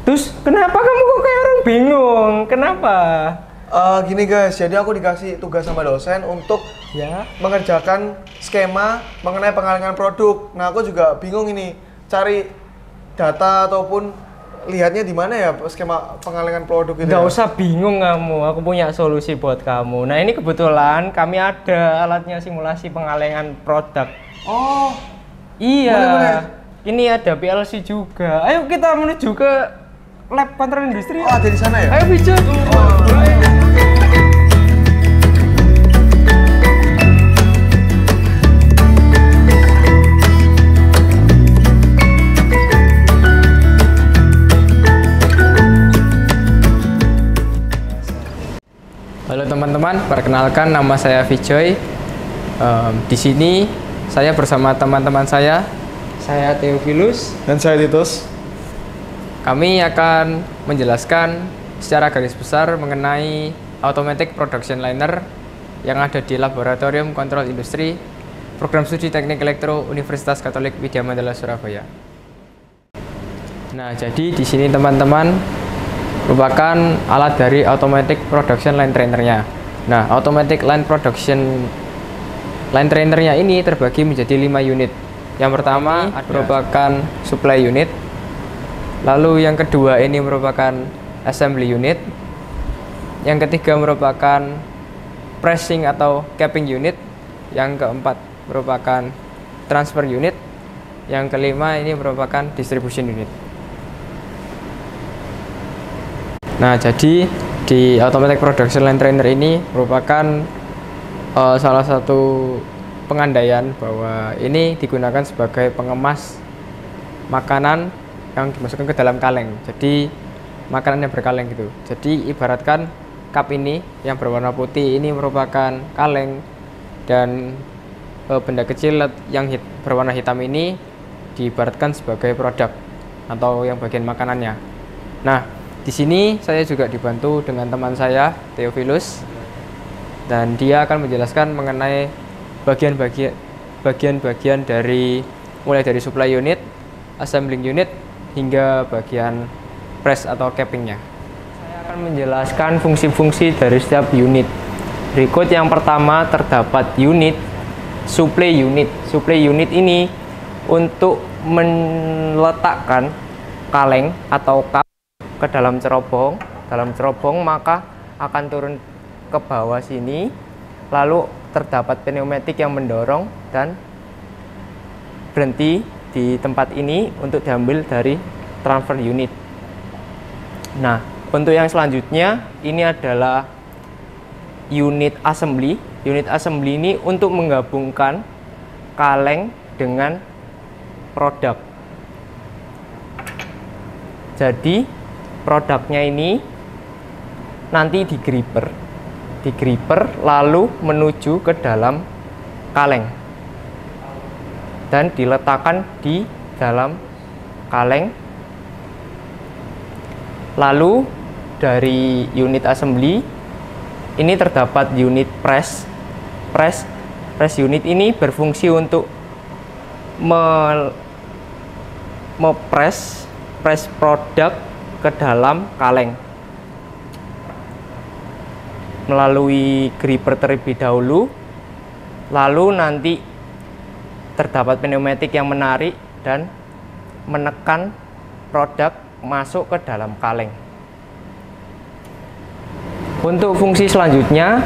Terus kenapa kamu kok kayak orang bingung? Kenapa? Gini guys, jadi aku dikasih tugas sama dosen untuk Ya. mengerjakan skema mengenai pengalengan produk. Nah, aku juga bingung ini cari data ataupun lihatnya di mana ya skema pengalengan produk itu. Nggak ya? usah bingung kamu, aku punya solusi buat kamu. Nah ini kebetulan kami ada alatnya simulasi pengalengan produk. Oh, Iya, boleh. ini ada PLC juga. Ayo kita menuju ke lab kontrol industri. ada di sana ya? Ayo pijat. Halo teman-teman, perkenalkan nama saya Vijoy. Di sini saya bersama teman-teman saya Theophilus. Dan saya Titus. Kami akan menjelaskan secara garis besar mengenai Automatic Production Liner yang ada di Laboratorium Kontrol Industri, Program Studi Teknik Elektro Universitas Katolik Widya Mandala Surabaya. Nah, jadi di sini teman-teman merupakan alat dari Automatic Production Line Trainernya. Nah, Automatic Line Production Line Trainernya ini terbagi menjadi 5 unit. Yang pertama merupakan supply unit. Lalu yang kedua ini merupakan assembly unit. Yang ketiga merupakan pressing atau capping unit. Yang keempat merupakan transfer unit. Yang kelima ini merupakan distribution unit. Nah, jadi di Automatic Production Line Trainer ini merupakan salah satu pengandaian bahwa ini digunakan sebagai pengemas makanan yang dimasukkan ke dalam kaleng. Jadi makanan yang berkaleng gitu. Jadi ibaratkan cup ini yang berwarna putih ini merupakan kaleng, dan benda kecil yang berwarna hitam ini diibaratkan sebagai produk atau yang bagian makanannya. Nah, di sini saya juga dibantu dengan teman saya Theophilus, dan dia akan menjelaskan mengenai bagian-bagian dari mulai dari supply unit, assembling unit hingga bagian press atau cappingnya. Saya akan menjelaskan fungsi-fungsi dari setiap unit. Berikut yang pertama terdapat unit supply unit. Supply unit ini untuk meletakkan kaleng atau cup ke dalam cerobong. Dalam cerobong maka akan turun ke bawah sini, lalu terdapat pneumatik yang mendorong dan berhenti di tempat ini untuk diambil dari transfer unit. Nah, untuk yang selanjutnya ini adalah unit assembly. Unit assembly ini untuk menggabungkan kaleng dengan produk. Jadi produknya ini nanti di gripper lalu menuju ke dalam kaleng dan diletakkan di dalam kaleng. Lalu dari unit assembly ini terdapat unit press unit ini berfungsi untuk press produk ke dalam kaleng melalui gripper terlebih dahulu, lalu nanti terdapat pneumatik yang menarik dan menekan produk masuk ke dalam kaleng. Untuk fungsi selanjutnya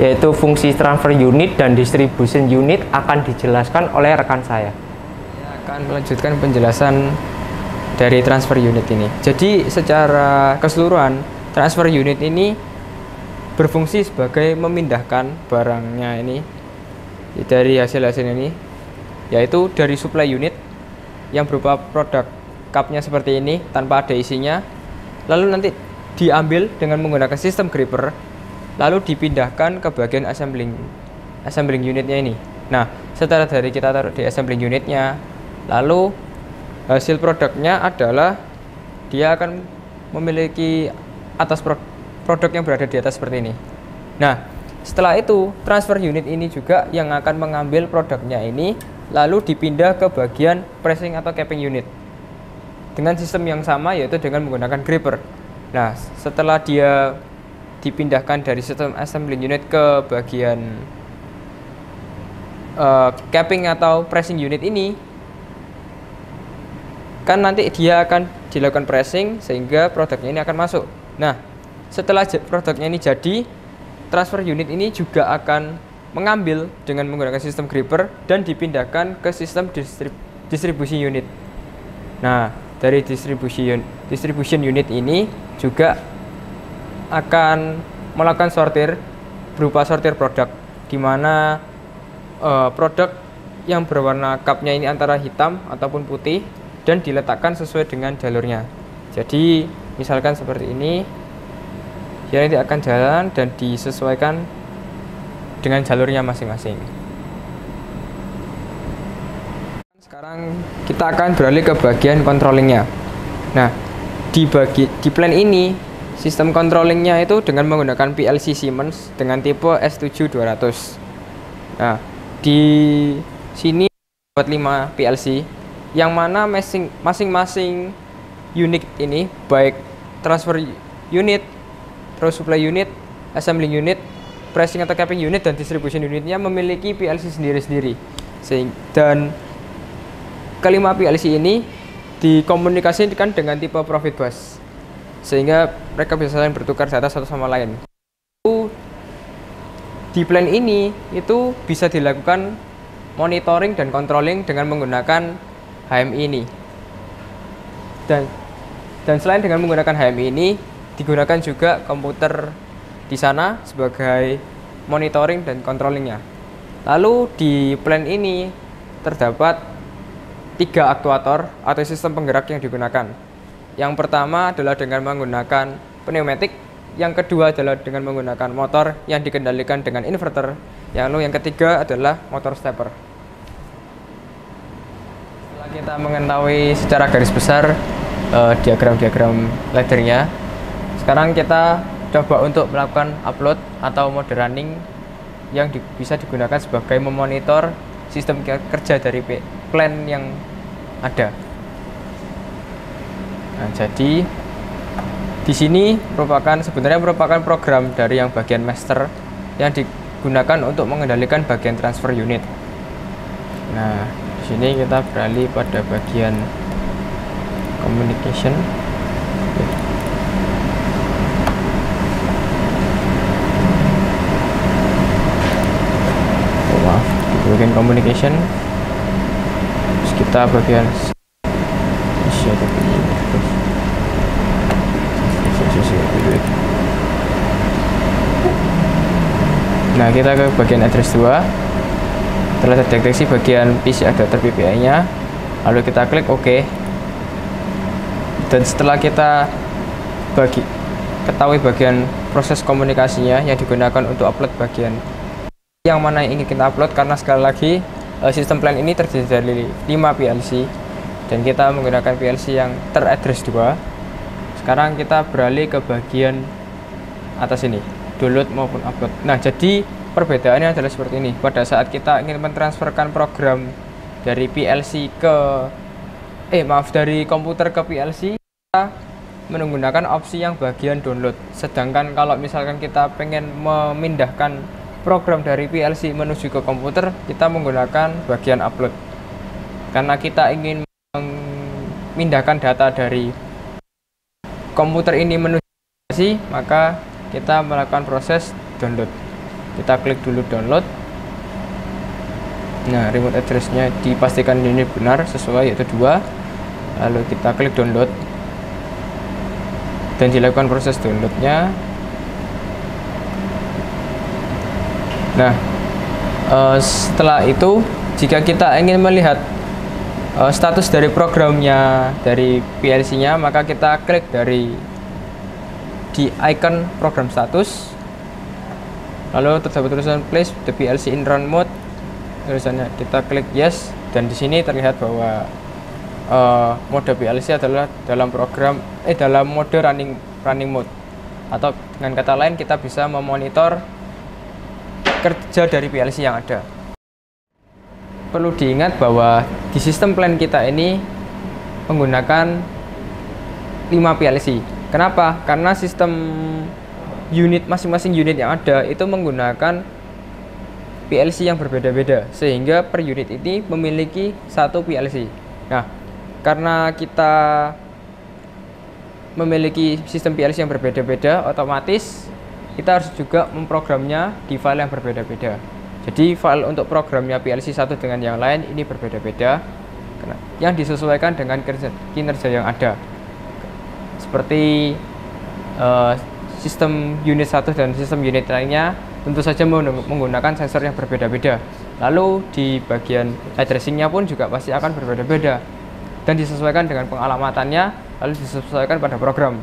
yaitu fungsi transfer unit dan distribution unit akan dijelaskan oleh rekan saya. Saya akan melanjutkan penjelasan dari transfer unit ini. Jadi secara keseluruhan transfer unit ini berfungsi sebagai memindahkan barangnya ini dari hasil ini, yaitu dari supply unit yang berupa produk cupnya seperti ini tanpa ada isinya, lalu nanti diambil dengan menggunakan sistem gripper, lalu dipindahkan ke bagian assembling unitnya ini. Nah, setelah dari kita taruh di assembling unitnya, lalu hasil produknya adalah dia akan memiliki produk yang berada di atas seperti ini. Nah, setelah itu transfer unit ini juga yang akan mengambil produknya ini lalu dipindah ke bagian pressing atau capping unit. dengan sistem yang sama, yaitu dengan menggunakan gripper. Nah, setelah dia dipindahkan dari sistem assembling unit ke bagian capping atau pressing unit ini, kan nanti dia akan dilakukan pressing sehingga produknya ini akan masuk. Nah, setelah produknya ini jadi, transfer unit ini juga akan mengambil dengan menggunakan sistem gripper dan dipindahkan ke sistem distribusi unit. Nah, dari distribution unit ini juga akan melakukan sortir berupa sortir produk, di mana produk yang berwarna cupnya ini antara hitam ataupun putih dan diletakkan sesuai dengan jalurnya. Jadi misalkan seperti ini, dia nanti akan jalan dan disesuaikan dengan jalurnya masing-masing. Sekarang kita akan beralih ke bagian controllingnya. Nah, di plan ini sistem controllingnya itu dengan menggunakan PLC Siemens dengan tipe S7200. Nah, di sini buat 5 PLC yang mana masing-masing unit ini, baik transfer unit, terus supply unit, assembling unit, pressing atau capping unit, dan distribution unitnya memiliki PLC sendiri-sendiri. Dan kelima PLC ini dikomunikasikan dengan tipe profit bus, sehingga mereka bisa saling bertukar data satu sama lain. Di plan ini itu bisa dilakukan monitoring dan controlling dengan menggunakan HMI ini. Dan selain dengan menggunakan HMI ini, digunakan juga komputer di sana sebagai monitoring dan controllingnya. Lalu di plan ini terdapat 3 aktuator atau sistem penggerak yang digunakan. Yang pertama adalah dengan menggunakan pneumatik, yang kedua adalah dengan menggunakan motor yang dikendalikan dengan inverter, lalu yang ketiga adalah motor stepper. Setelah kita mengetahui secara garis besar diagram-diagram laddernya, sekarang kita coba untuk melakukan upload atau mode running yang bisa digunakan sebagai memonitor sistem kerja dari plan yang ada. Nah, jadi di sini sebenarnya merupakan program dari yang bagian master yang digunakan untuk mengendalikan bagian transfer unit. Nah, di sini kita beralih pada bagian communication. Di bagian communication, terus kita bagian nah, kita ke bagian address 2. Setelah terdeteksi bagian PC adapter PPI nya, lalu kita klik OK. Dan setelah kita ketahui bagian proses komunikasinya yang digunakan untuk upload bagian yang mana yang ingin kita upload, karena sekali lagi sistem plan ini terdiri dari 5 PLC dan kita menggunakan PLC yang teraddress 2. Sekarang kita beralih ke bagian atas ini, download maupun upload. Nah, jadi perbedaannya adalah seperti ini. Pada saat kita ingin mentransferkan program dari PLC dari komputer ke PLC, kita menggunakan opsi yang bagian download. Sedangkan kalau misalkan kita pengen memindahkan program dari PLC menuju ke komputer, kita menggunakan bagian upload. Karena kita ingin memindahkan data dari komputer ini menuju PLC, maka kita melakukan proses download. Kita klik dulu download. Nah, remote address-nya dipastikan ini benar sesuai, yaitu 2. Lalu kita klik download dan dilakukan proses downloadnya. Nah, setelah itu jika kita ingin melihat status dari programnya dari PLC-nya, maka kita klik di icon program status, lalu terdapat tulisan place the PLC in run mode. Tulisannya kita klik yes, dan di sini terlihat bahwa mode PLC adalah dalam mode running mode, atau dengan kata lain kita bisa memonitor kerja dari PLC yang ada. Perlu diingat bahwa di sistem plan kita ini menggunakan 5 PLC. Kenapa? Karena sistem unit, masing-masing unit yang ada itu menggunakan PLC yang berbeda-beda, sehingga per unit ini memiliki satu PLC. Nah, karena kita memiliki sistem PLC yang berbeda-beda, otomatis kita harus juga memprogramnya di file yang berbeda-beda. Jadi file untuk programnya PLC satu dengan yang lain ini berbeda-beda, yang disesuaikan dengan kinerja yang ada. Seperti sistem unit 1 dan sistem unit lainnya tentu saja menggunakan sensor yang berbeda-beda. Lalu di bagian addressingnya pun juga pasti akan berbeda-beda dan disesuaikan dengan pengalamannya, lalu disesuaikan pada program.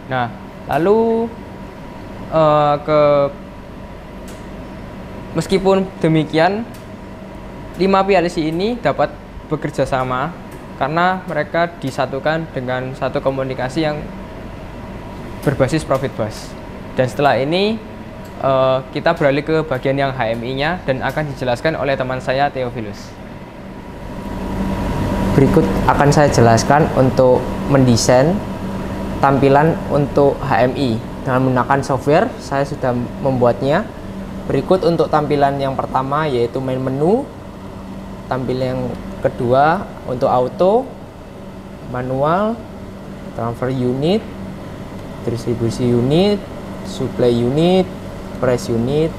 Nah, lalu meskipun demikian, 5 PLC ini dapat bekerja sama karena mereka disatukan dengan satu komunikasi yang berbasis profit bus. Dan setelah ini kita beralih ke bagian yang HMI-nya dan akan dijelaskan oleh teman saya Theophilus. Berikut akan saya jelaskan untuk mendesain tampilan untuk HMI dengan menggunakan software. Saya sudah membuatnya. Berikut untuk tampilan yang pertama yaitu main menu. Tampilan yang kedua untuk auto, manual, transfer unit, distribusi unit, supply unit, press unit,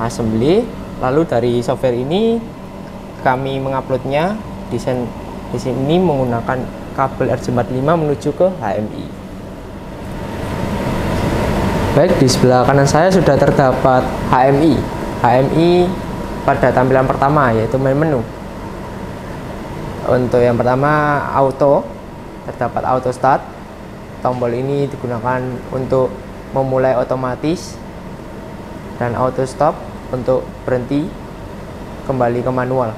assembly. Lalu dari software ini kami menguploadnya desain di sini menggunakan kabel RJ45 menuju ke HMI. Baik, di sebelah kanan saya sudah terdapat HMI. HMI pada tampilan pertama yaitu main menu. Untuk yang pertama auto, terdapat auto start. Tombol ini digunakan untuk memulai otomatis dan auto stop untuk berhenti kembali ke manual.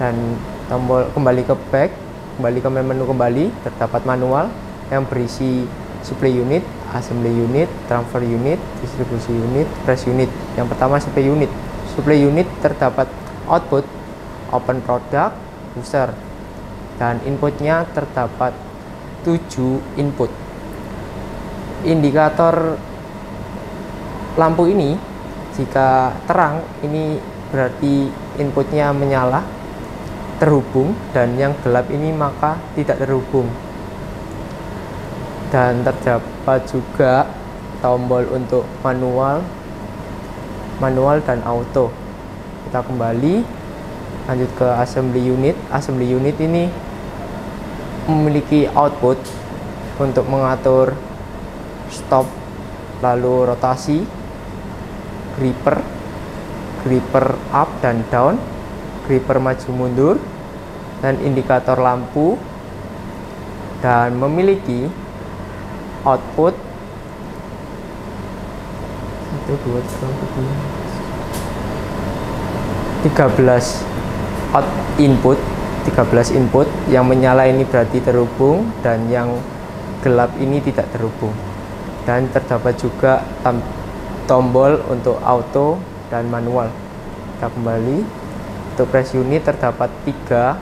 Dan tombol kembali ke back, kembali ke menu kembali, terdapat manual yang berisi supply unit, assembly unit, transfer unit, distribusi unit, press unit. Yang pertama supply unit. Supply unit terdapat output, open product, user, dan inputnya terdapat 7 input. Indikator lampu ini jika terang ini berarti inputnya menyala terhubung, dan yang gelap ini maka tidak terhubung. Dan terdapat juga tombol untuk manual dan auto. Kita kembali lanjut ke assembly unit. Assembly unit ini memiliki output untuk mengatur stop, lalu rotasi, gripper up dan down, gripper maju mundur, dan indikator lampu, dan memiliki output 13 input. 13 input. Yang menyala ini berarti terhubung, dan yang gelap ini tidak terhubung. Dan terdapat juga tombol untuk auto dan manual. Kita kembali. Untuk press unit terdapat 3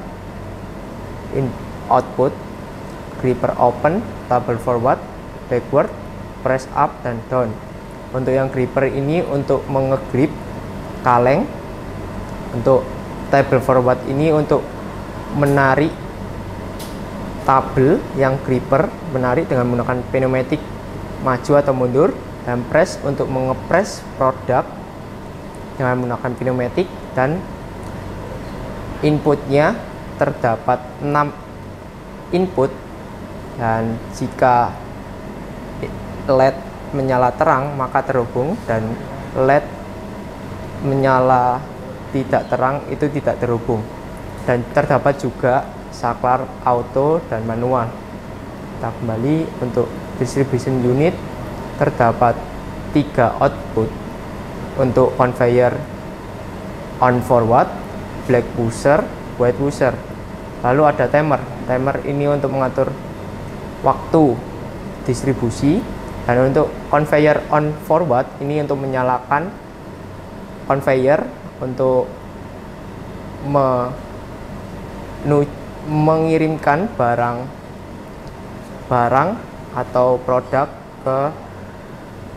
output, gripper open, table forward, backward, press up dan down. Untuk yang gripper ini untuk mengegrip kaleng. Untuk table forward ini untuk menarik tabel, yang gripper menarik dengan menggunakan pneumatik maju atau mundur, dan press untuk mengepres produk dengan menggunakan pneumatik. Dan inputnya terdapat 6 input, dan jika LED menyala terang maka terhubung, dan LED menyala tidak terang itu tidak terhubung. Dan terdapat juga saklar auto dan manual. Kita kembali. Untuk distribution unit terdapat 3 output untuk conveyor on forward, black pusher, white pusher. Lalu ada timer. Timer ini untuk mengatur waktu distribusi, dan untuk conveyor on forward ini untuk menyalakan conveyor untuk mengirimkan barang atau produk ke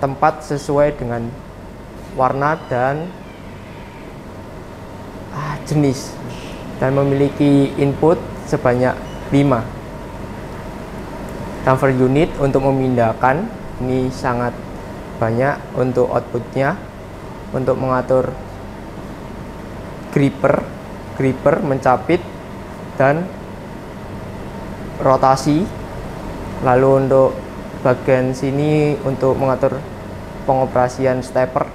tempat sesuai dengan warna dan jenis, dan memiliki input sebanyak 5 transfer unit untuk memindahkan. Ini sangat banyak untuk outputnya, untuk mengatur gripper mencapit dan rotasi. Lalu untuk bagian sini untuk mengatur pengoperasian stepper.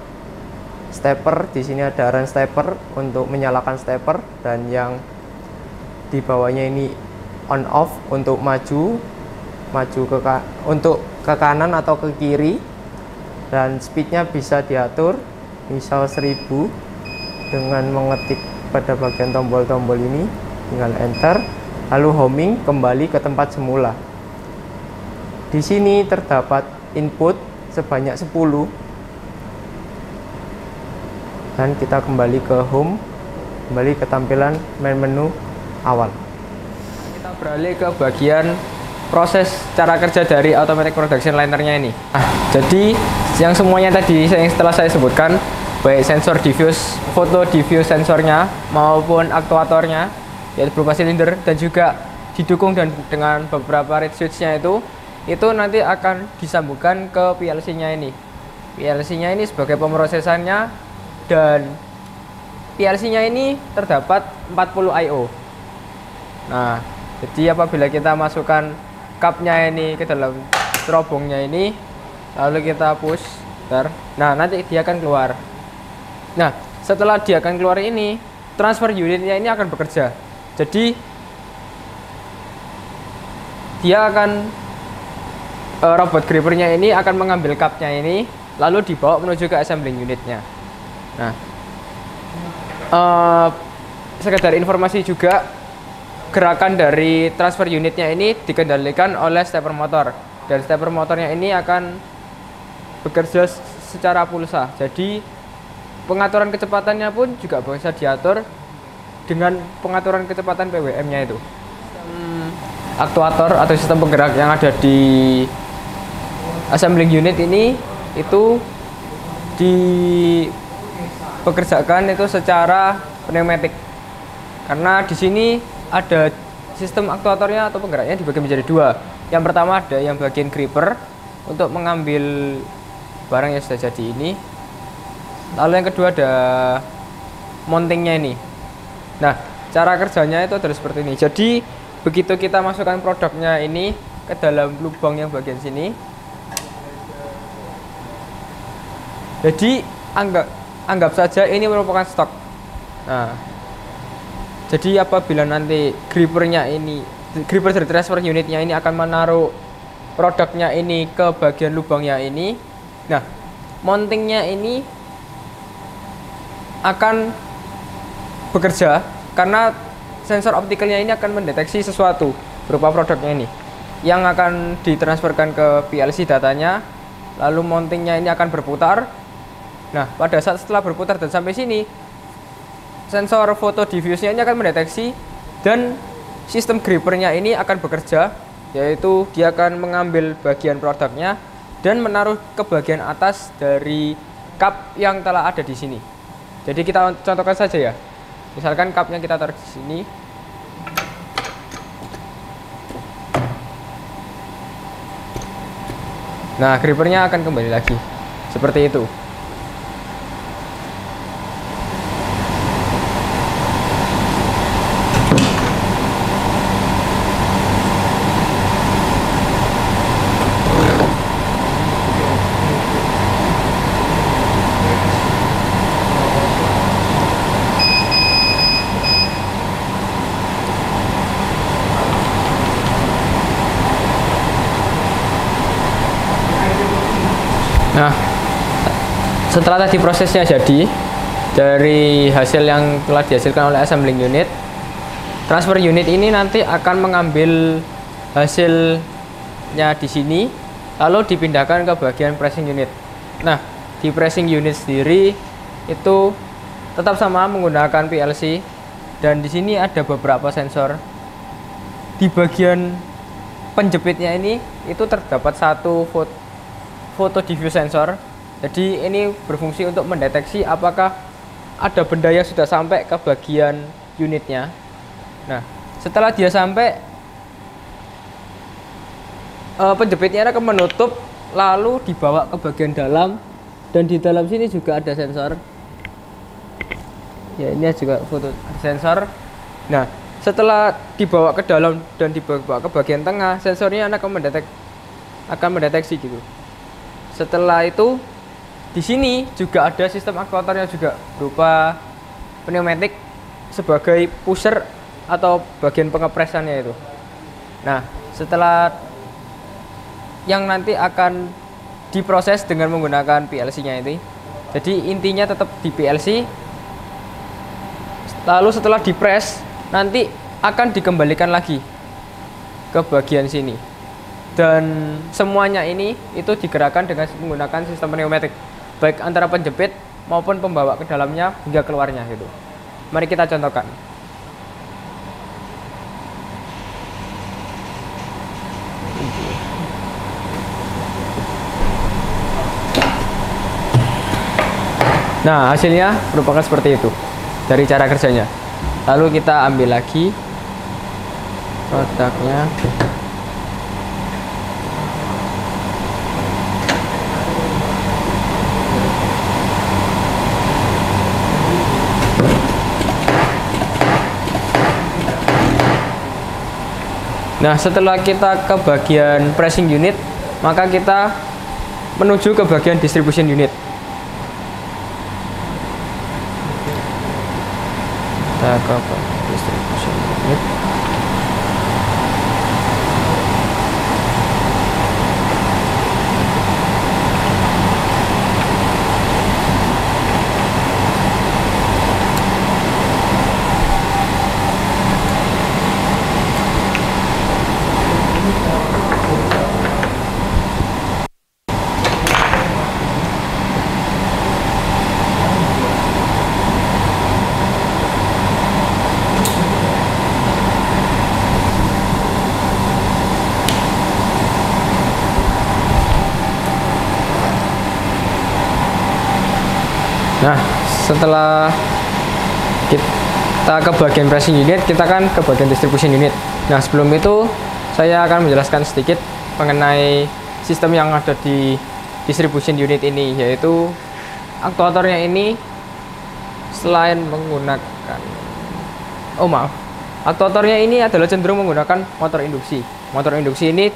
Di sini ada run stepper untuk menyalakan stepper, dan yang di bawahnya ini on off untuk maju untuk ke kanan atau ke kiri, dan speednya bisa diatur misal 1000 dengan mengetik pada bagian tombol-tombol ini, tinggal enter, lalu homing kembali ke tempat semula. Di sini terdapat input sebanyak 10, dan kita kembali ke home, kembali ke tampilan main menu awal. Kita beralih ke bagian proses cara kerja dari automatic production linernya ini. Jadi yang semuanya tadi setelah saya sebutkan, baik sensor diffuse, foto diffuse sensornya maupun aktuatornya, yaitu berupa silinder, dan juga didukung dengan beberapa reed switch-nya itu nanti akan disambungkan ke PLC-nya ini. PLC-nya ini sebagai pemrosesannya, dan PLC-nya ini terdapat 40 I/O. Nah, jadi apabila kita masukkan cupnya ini ke dalam terobongnya ini, lalu kita push, nah nanti dia akan keluar. Nah, setelah dia akan keluar ini, transfer unitnya ini akan bekerja. Jadi dia akan robot grippernya ini akan mengambil cupnya ini, lalu dibawa menuju ke assembling unitnya. Nah, sekedar informasi juga, gerakan dari transfer unitnya ini dikendalikan oleh stepper motor, dan stepper motornya ini akan bekerja secara pulsa. Jadi pengaturan kecepatannya pun juga bisa diatur dengan pengaturan kecepatan PWM-nya itu. Aktuator atau sistem penggerak yang ada di assembling unit ini itu dipekerjakan itu secara pneumatik, karena di sini ada sistem aktuatornya atau penggeraknya dibagi menjadi 2. Yang pertama ada yang bagian gripper untuk mengambil barang yang sudah jadi ini, lalu yang kedua ada mountingnya ini. Nah, cara kerjanya itu adalah seperti ini. Jadi begitu kita masukkan produknya ini ke dalam lubang yang bagian sini, jadi anggap saja ini merupakan stok. Nah, jadi apabila nanti gripper dari transfer unitnya ini akan menaruh produknya ini ke bagian lubangnya ini, nah mountingnya ini akan bekerja karena sensor optikalnya ini akan mendeteksi sesuatu berupa produknya ini yang akan ditransferkan ke PLC datanya, lalu mountingnya ini akan berputar. Nah, pada saat setelah berputar dan sampai sini, sensor foto diffuse-nya ini akan mendeteksi, dan sistem grippernya ini akan bekerja, yaitu dia akan mengambil bagian produknya dan menaruh ke bagian atas dari cup yang telah ada di sini. Jadi kita contohkan saja ya. Misalkan cupnya kita taruh di sini. Nah, grippernya akan kembali lagi seperti itu. Nah, setelah tadi prosesnya jadi dari hasil yang telah dihasilkan oleh assembling unit, transfer unit ini nanti akan mengambil hasilnya di sini, lalu dipindahkan ke bagian pressing unit. Nah, di pressing unit sendiri itu tetap sama menggunakan PLC, dan di sini ada beberapa sensor. Di bagian penjepitnya ini itu terdapat satu foto diffuse sensor. Jadi ini berfungsi untuk mendeteksi apakah ada benda yang sudah sampai ke bagian unitnya. Nah, setelah dia sampai, penjepitnya akan menutup, lalu dibawa ke bagian dalam, dan di dalam sini juga ada sensor. Ya, ini juga foto sensor. Nah, setelah dibawa ke dalam dan dibawa ke bagian tengah, sensornya akan mendeteksi gitu. Setelah itu, di sini juga ada sistem aktuatornya juga berupa pneumatik sebagai pusher atau bagian pengepresannya itu. Nah, setelah yang nanti akan diproses dengan menggunakan PLC-nya ini. Jadi intinya tetap di PLC. Lalu setelah dipres, nanti akan dikembalikan lagi ke bagian sini. Dan semuanya ini itu digerakkan dengan menggunakan sistem pneumatik, baik antara penjepit maupun pembawa ke dalamnya hingga keluarnya gitu. Mari kita contohkan. Nah, hasilnya merupakan seperti itu dari cara kerjanya. Lalu kita ambil lagi kotaknya. Nah, setelah kita ke bagian pressing unit, maka kita menuju ke bagian distribution unit. Kita ke distribution unit. Nah, setelah kita ke bagian pressing unit, kita kan ke bagian distribution unit. Nah, sebelum itu saya akan menjelaskan sedikit mengenai sistem yang ada di distribution unit ini, yaitu aktuatornya ini selain menggunakan aktuatornya ini adalah cenderung menggunakan motor induksi. Motor induksi ini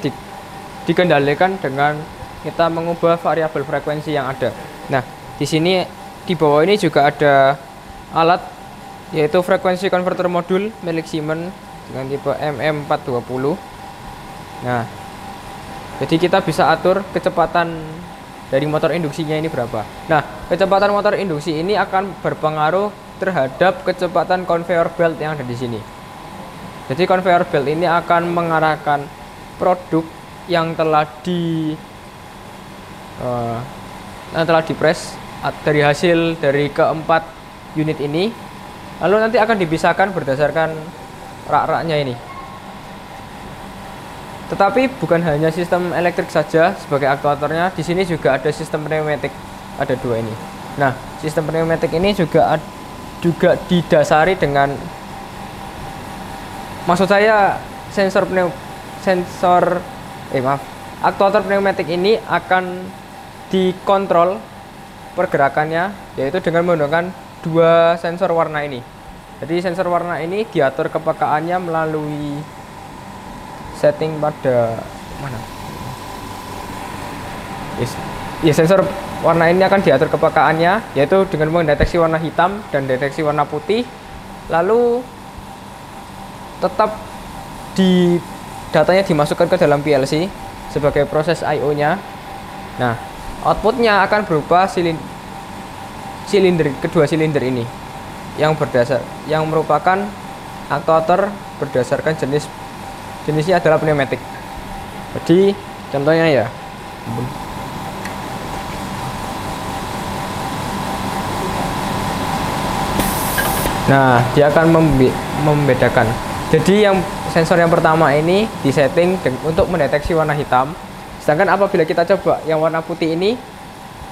dikendalikan dengan kita mengubah variabel frekuensi yang ada. Nah, di sini di bawah ini juga ada alat, yaitu frekuensi converter modul milik Siemens dengan tipe MM420. Nah, jadi kita bisa atur kecepatan dari motor induksinya ini berapa. Nah, kecepatan motor induksi ini akan berpengaruh terhadap kecepatan conveyor belt yang ada di sini. Jadi conveyor belt ini akan mengarahkan produk yang telah dipres dari hasil dari keempat unit ini, lalu nanti akan dipisahkan berdasarkan rak-raknya ini. Tetapi bukan hanya sistem elektrik saja sebagai aktuatornya, di sini juga ada sistem pneumatik, ada dua ini. Nah, sistem pneumatik ini juga didasari dengan, maksud saya aktuator pneumatik ini akan dikontrol pergerakannya, yaitu dengan menggunakan dua sensor warna ini. Jadi sensor warna ini diatur kepekaannya melalui setting pada mana? Ya, sensor warna ini akan diatur kepekaannya, yaitu dengan mendeteksi warna hitam dan deteksi warna putih. Lalu tetap datanya dimasukkan ke dalam PLC sebagai proses I/O-nya. Nah, outputnya akan berupa kedua silinder ini yang merupakan aktuator berdasarkan jenisnya adalah pneumatik. Jadi contohnya ya, nah dia akan membedakan Jadi yang sensor yang pertama ini disetting untuk mendeteksi warna hitam. Sedangkan apabila kita coba yang warna putih ini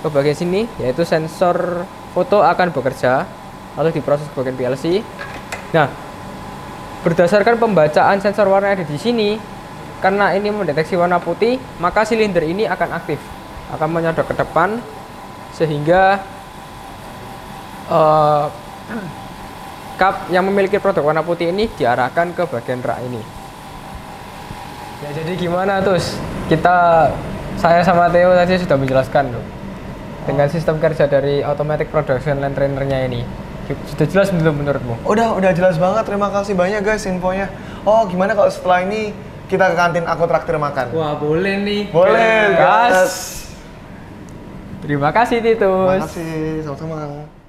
ke bagian sini, yaitu sensor foto akan bekerja lalu diproses ke bagian PLC. Nah, berdasarkan pembacaan sensor warna yang ada di sini, karena ini mendeteksi warna putih, maka silinder ini akan aktif, akan menyodok ke depan sehingga kap yang memiliki produk warna putih ini diarahkan ke bagian rak ini. Ya, jadi gimana Tus? Saya sama Theo tadi sudah menjelaskan loh dengan sistem kerja dari automatic production line trainernya ini. Sudah jelas belum menurutmu? Udah jelas banget. Terima kasih banyak guys infonya. Oh, gimana kalau setelah ini kita ke kantin, aku traktir makan? Wah, boleh nih. Boleh, gas. Terima kasih Titus. Terima kasih, sama-sama.